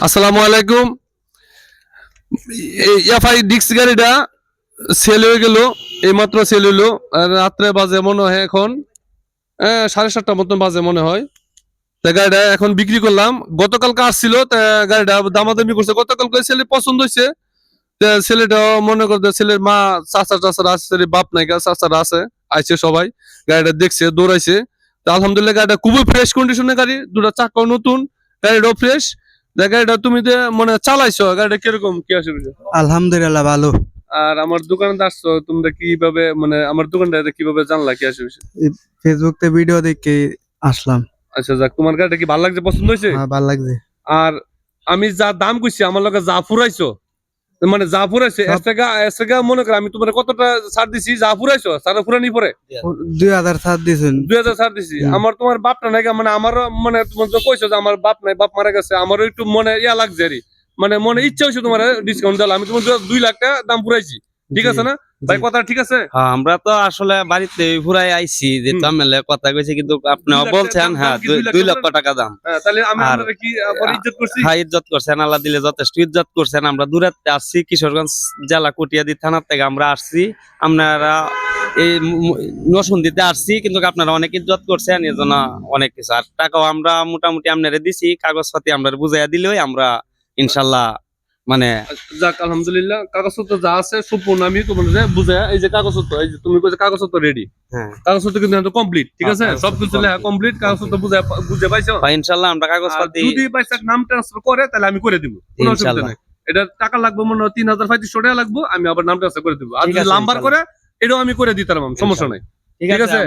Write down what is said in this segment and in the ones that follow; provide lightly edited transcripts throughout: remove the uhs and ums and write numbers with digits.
আসসালামু আলাইকুম। এই এফআই ডিক্স গাড়িটা সেল হয়ে গেল, এইমাত্র সেল হইলো। আর রাত্রে বাজে মনে হয় এখন 7:30টার মতন বাজে মনে হয়। তা গাড়িটা এখন বিক্রি করলাম। গতকালকে আসছিল, তা গাড়িটা দামাদামি করছে। গতকালকে ছেলে পছন্দ হয়েছে, ছেলেটাও মনে করতে ছেলের মা চাচা টাচারা আছে, ছেলের বাপ নাইকা চাচারা আছে, আইছে সবাই গাড়িটা দেখছে, দৌড়াইছে। তা আলহামদুলিল্লাহ গাড়িটা খুবই ফ্রেশ কন্ডিশনের গাড়ি, দুটা চাকাও নতুন, গাড়িটাও ফ্রেশ। গাড়িটা তুমি যে মানে চালাইছো, গাড়িটা কিরকম কি অসুবিধা? আলহামদুলিল্লাহ ভালো। আর আমার দোকানে আসছো তোমরা কিভাবে, মানে আমার দোকানটা কিভাবে জানলা, কি অসুবিধা? ফেসবুক তে ভিডিও দেখে আসলাম। আচ্ছা যাক, তোমার গাড়িটা কি ভালো লাগছে, পছন্দ হয়েছে? হ্যাঁ ভালো লাগছে। আর আমি যা দাম কইছি আমার লগে যা ফুরাইছো, মানে যা ফুরাইছে এসটাকা মনে করো আমি তোমার কতটা ছাড় দিছি, যা ফুরাইছো সারা ফুরানি পরে 2007 দিছেন। 2000 ছাড় দিছি। আমার তোমার বাপটা নাই, মানে আমারও মানে তোমার তো কইছো যে আমার বাপ নাই, বাপ মারা গেছে, আমারও একটু মনে ইয়া লাগছে আর কি। মানে মনে ইচ্ছা হয়েছে তোমার ডিসকাউন্ট দিলাম। আমি তোমার 2 লাখ টাকা দাম ফুরাইছি, ঠিক আছে না ভাই? কথা ঠিক আছে? হ্যাঁ, আমরা তো আসলে বাড়িতে ঘুরাই আইছি, যে তামেলে কথা কইছি, কিন্তু আপনিও বলছেন হ্যাঁ 2 লক্ষ টাকা দাম। হ্যাঁ, তাহলে আমি আর আপনারা কি ইজ্জত করছি? হ্যাঁ, ইজ্জত করছেন, আল্লাহ দিলে যথেষ্ট ইজ্জত করছেন। আমরা দূরাতে আসছি, কিশোরগঞ্জ জেলা কটিয়াদি থানার থেকে আমরা আসছি। আপনারা এই নরসিংদীতে আসছি, কিন্তু আপনারা অনেক ইজ্জত করছেন, এই জন্য অনেক কিছু। আর টাকাও আমরা মোটামুটি আপনারা দিছি, কাগজপাতি আমরা বুঝাইয়া দিলেই আমরা ইনশাল্লাহ মানে যাক আলহামদুলিল্লাহ, কাগজপত্র যা আছে সম্পূর্ণ আমি তোমাদের বুঝাই। এই যে কাগজপত্র, এই যে তুমি কইছো কাগজপত্র রেডি, হ্যাঁ কাগজপত্র কিন্তু কমপ্লিট, ঠিক আছে? হ্যাঁ, সবকিছু লেখা কমপ্লিট, কাগজপত্র বুঝে পাইছো? ভাই ইনশাল্লাহ আমরা আর কাগজপাতি যদি পয়সা নাম ট্রান্সফার করে তাহলে আমি করে দিব, কোনো অসুবিধা ইনশাল্লাহ। নাই। এটা টাকা লাগবে মনে হয় 3500 টাকা লাগবে, আমি আবার নাম ট্রান্সফার করে দিব। আর ঠিক যদি আছে, নাম্বার করে এটাও আমি করে দিতাম, সমস্যা নাই, ঠিক আছে?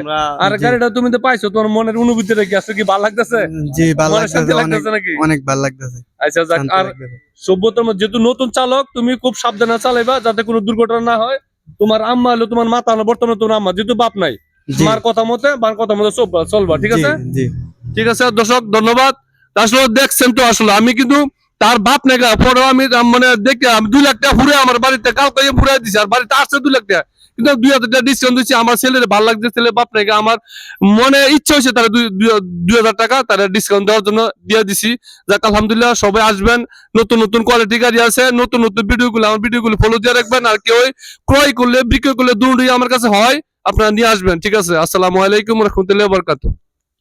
আর গাড়িটা তুমি তো পাইছো, তোমার মনের অনুভূতিটা কি আছে? কি ভালো লাগতেছে? জি ভালো মনে শান্তি লাগতেছে, অনেক লাগতেছে নাকি? অনেক ভালো লাগতেছে। আচ্ছা যাক। শান্তি আর লাগতেছে। সভ্যতার মধ্যে যেহেতু নতুন চালক, তুমি খুব সাবধানে চালাইবা যাতে কোনো দুর্ঘটনা না হয়। তোমার আম্মা হলো তোমার মাতা হলো, বর্তমানে তোমার আম্মা, যেহেতু বাপ নাই, জি মার কথা মতে বার কথা মতো চলবা, ঠিক আছে? জি ঠিক আছে দর্শক, ধন্যবাদ। আসলে দেখছেন তো, আসলে আমি কিন্তু তার বাপ নাই, পরেও আমি মানে দেখে আমি 2 লাখ টাকা ফুরে আমার বাড়িতে কালকে ফুরাই দিছি, আর বাড়িতে আসছে 2 লাখ টাকা, কিন্তু 2000 টাকা ডিসকাউন্ট দিচ্ছি। আমার ছেলের ভালো লাগছে, ছেলে বাপ নাই, আমার মনে ইচ্ছা হয়েছে তারা 2000 টাকা তারা ডিসকাউন্ট দেওয়ার জন্য দিয়ে দিছি। যাক আলহামদুলিল্লাহ, সবাই আসবেন, নতুন নতুন কোয়ালিটি গাড়ি আছে, নতুন নতুন ভিডিওগুলো, আমার ভিডিওগুলো ফলো দিয়ে রাখবেন। আর কেউ ক্রয় করলে বিক্রয় করলে দুটোই আমার কাছে হয়, আপনারা নিয়ে আসবেন, ঠিক আছে? আসসালামু আলাইকুম ওয়া রাহমাতুল্লাহি ওয়া বারাকাতুহু।